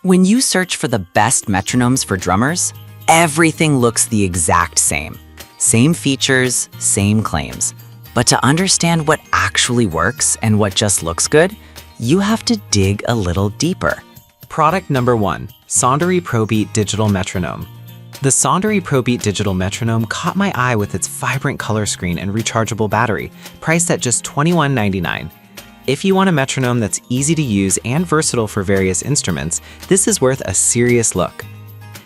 When you search for the best metronomes for drummers, everything looks the exact same. Same features, same claims. But to understand what actually works and what just looks good, you have to dig a little deeper. Product number 1, Sondery ProBeat Digital Metronome. The Sondery ProBeat Digital Metronome caught my eye with its vibrant color screen and rechargeable battery, priced at just $21.99. If you want a metronome that's easy to use and versatile for various instruments, this is worth a serious look.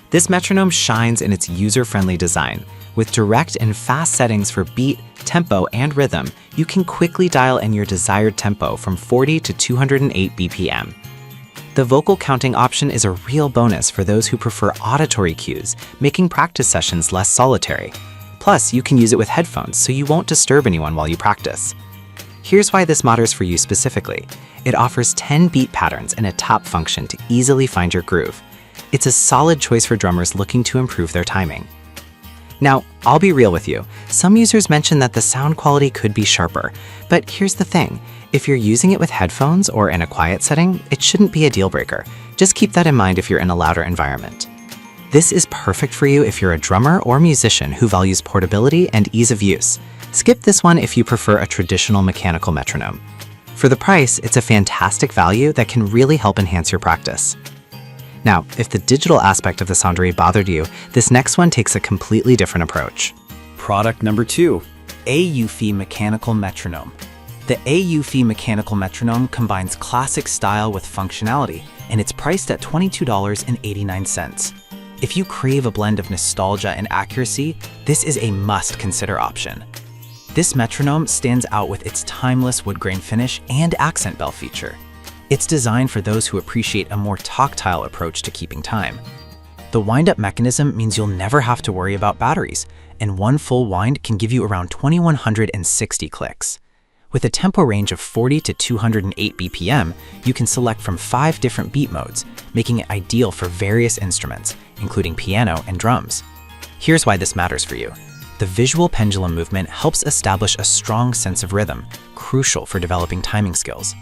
This metronome shines in its user-friendly design. With direct and fast settings for beat, tempo, and rhythm, you can quickly dial in your desired tempo from 40 to 208 BPM. The vocal counting option is a real bonus for those who prefer auditory cues, making practice sessions less solitary. Plus, you can use it with headphones so you won't disturb anyone while you practice. Here's why this matters for you specifically. It offers 10 beat patterns and a tap function to easily find your groove. It's a solid choice for drummers looking to improve their timing. Now, I'll be real with you. Some users mention that the sound quality could be sharper, but here's the thing. If you're using it with headphones or in a quiet setting, it shouldn't be a deal breaker. Just keep that in mind if you're in a louder environment. This is perfect for you if you're a drummer or musician who values portability and ease of use. Skip this one if you prefer a traditional mechanical metronome. For the price, it's a fantastic value that can really help enhance your practice. Now, if the digital aspect of the Sondery bothered you, this next one takes a completely different approach. Product number 2, AUFI Mechanical Metronome. The AUFI Mechanical Metronome combines classic style with functionality, and it's priced at $22.89. If you crave a blend of nostalgia and accuracy, this is a must-consider option. This metronome stands out with its timeless wood grain finish and accent bell feature. It's designed for those who appreciate a more tactile approach to keeping time. The wind-up mechanism means you'll never have to worry about batteries, and one full wind can give you around 2,160 clicks. With a tempo range of 40 to 208 BPM, you can select from 5 different beat modes, making it ideal for various instruments, including piano and drums. Here's why this matters for you. The visual pendulum movement helps establish a strong sense of rhythm, crucial for developing timing skills.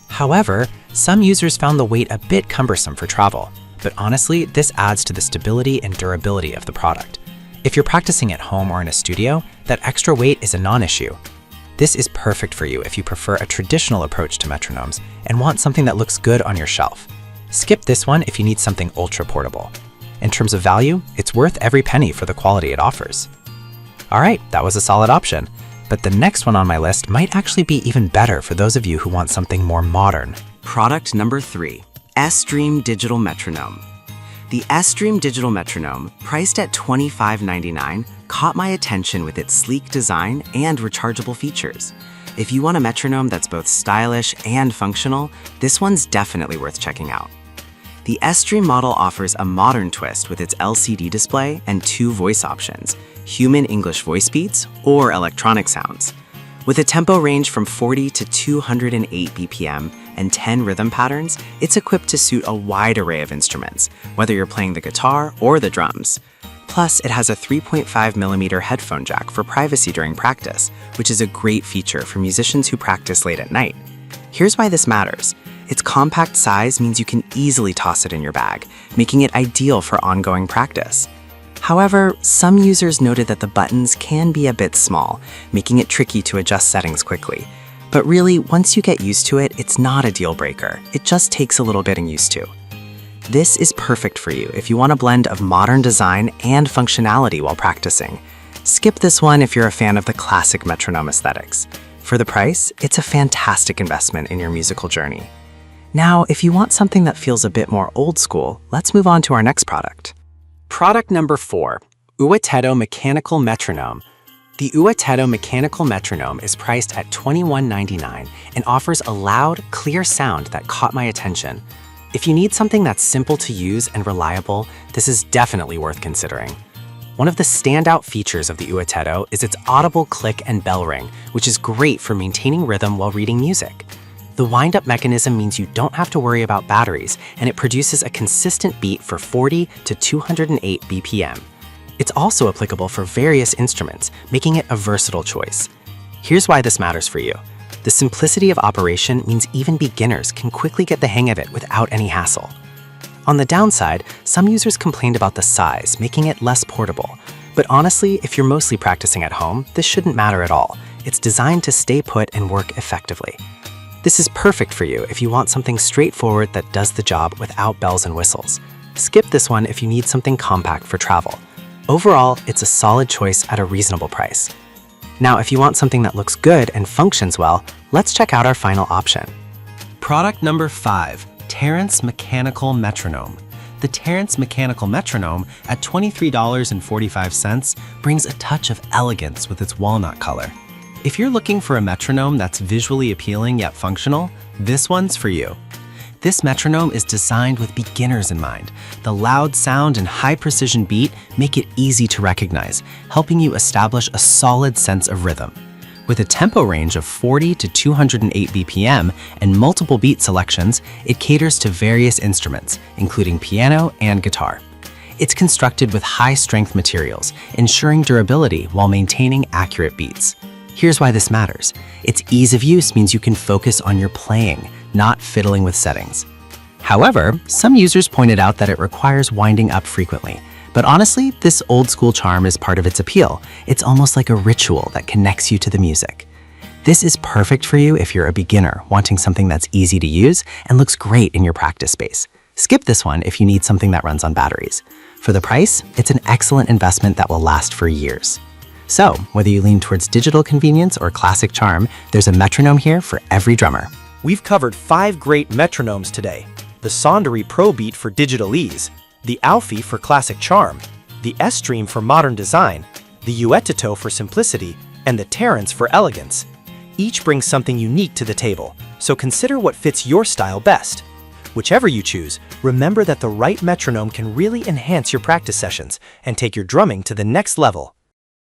However, some users found the weight a bit cumbersome for travel, but honestly, this adds to the stability and durability of the product. If you're practicing at home or in a studio, that extra weight is a non-issue. This is perfect for you if you prefer a traditional approach to metronomes and want something that looks good on your shelf. Skip this one if you need something ultra portable. In terms of value, it's worth every penny for the quality it offers. All right, that was a solid option, but the next one on my list might actually be even better for those of you who want something more modern. Product number 3, S-Dream Digital Metronome. The S-Dream Digital Metronome, priced at $25.99, caught my attention with its sleek design and rechargeable features. If you want a metronome that's both stylish and functional, this one's definitely worth checking out. The S-Dream model offers a modern twist with its LCD display and 2 voice options, human English voice beats or electronic sounds. With a tempo range from 40 to 208 BPM and 10 rhythm patterns, it's equipped to suit a wide array of instruments, whether you're playing the guitar or the drums. Plus, it has a 3.5mm headphone jack for privacy during practice, which is a great feature for musicians who practice late at night. Here's why this matters. Its compact size means you can easily toss it in your bag, making it ideal for ongoing practice. However, some users noted that the buttons can be a bit small, making it tricky to adjust settings quickly. But really, once you get used to it, it's not a deal breaker. It just takes a little getting used to. This is perfect for you if you want a blend of modern design and functionality while practicing. Skip this one if you're a fan of the classic metronome aesthetics. For the price, it's a fantastic investment in your musical journey. Now, if you want something that feels a bit more old school, let's move on to our next product. Product number 4, Uatedo Mechanical Metronome. The Uatedo Mechanical Metronome is priced at $21.99 and offers a loud, clear sound that caught my attention. If you need something that's simple to use and reliable, this is definitely worth considering. One of the standout features of the Uatedo is its audible click and bell ring, which is great for maintaining rhythm while reading music. The wind-up mechanism means you don't have to worry about batteries, and it produces a consistent beat for 40 to 208 BPM. It's also applicable for various instruments, making it a versatile choice. Here's why this matters for you. The simplicity of operation means even beginners can quickly get the hang of it without any hassle. On the downside, some users complained about the size, making it less portable. But honestly, if you're mostly practicing at home, this shouldn't matter at all. It's designed to stay put and work effectively. This is perfect for you if you want something straightforward that does the job without bells and whistles. Skip this one if you need something compact for travel. Overall, it's a solid choice at a reasonable price. Now, if you want something that looks good and functions well, let's check out our final option. Product number 5, Terrence Mechanical Metronome. The Terrence Mechanical Metronome at $23.45 brings a touch of elegance with its walnut color. If you're looking for a metronome that's visually appealing yet functional, this one's for you. This metronome is designed with beginners in mind. The loud sound and high-precision beat make it easy to recognize, helping you establish a solid sense of rhythm. With a tempo range of 40 to 208 BPM and multiple beat selections, it caters to various instruments, including piano and guitar. It's constructed with high-strength materials, ensuring durability while maintaining accurate beats. Here's why this matters. Its ease of use means you can focus on your playing, not fiddling with settings. However, some users pointed out that it requires winding up frequently. But honestly, this old-school charm is part of its appeal. It's almost like a ritual that connects you to the music. This is perfect for you if you're a beginner wanting something that's easy to use and looks great in your practice space. Skip this one if you need something that runs on batteries. For the price, it's an excellent investment that will last for years. So, whether you lean towards digital convenience or classic charm, there's a metronome here for every drummer. We've covered 5 great metronomes today: the Sondery Pro Beat for digital ease, the Alfie for classic charm, the S-Stream for modern design, the Uetito for simplicity, and the Terrence for elegance. Each brings something unique to the table, so consider what fits your style best. Whichever you choose, remember that the right metronome can really enhance your practice sessions and take your drumming to the next level.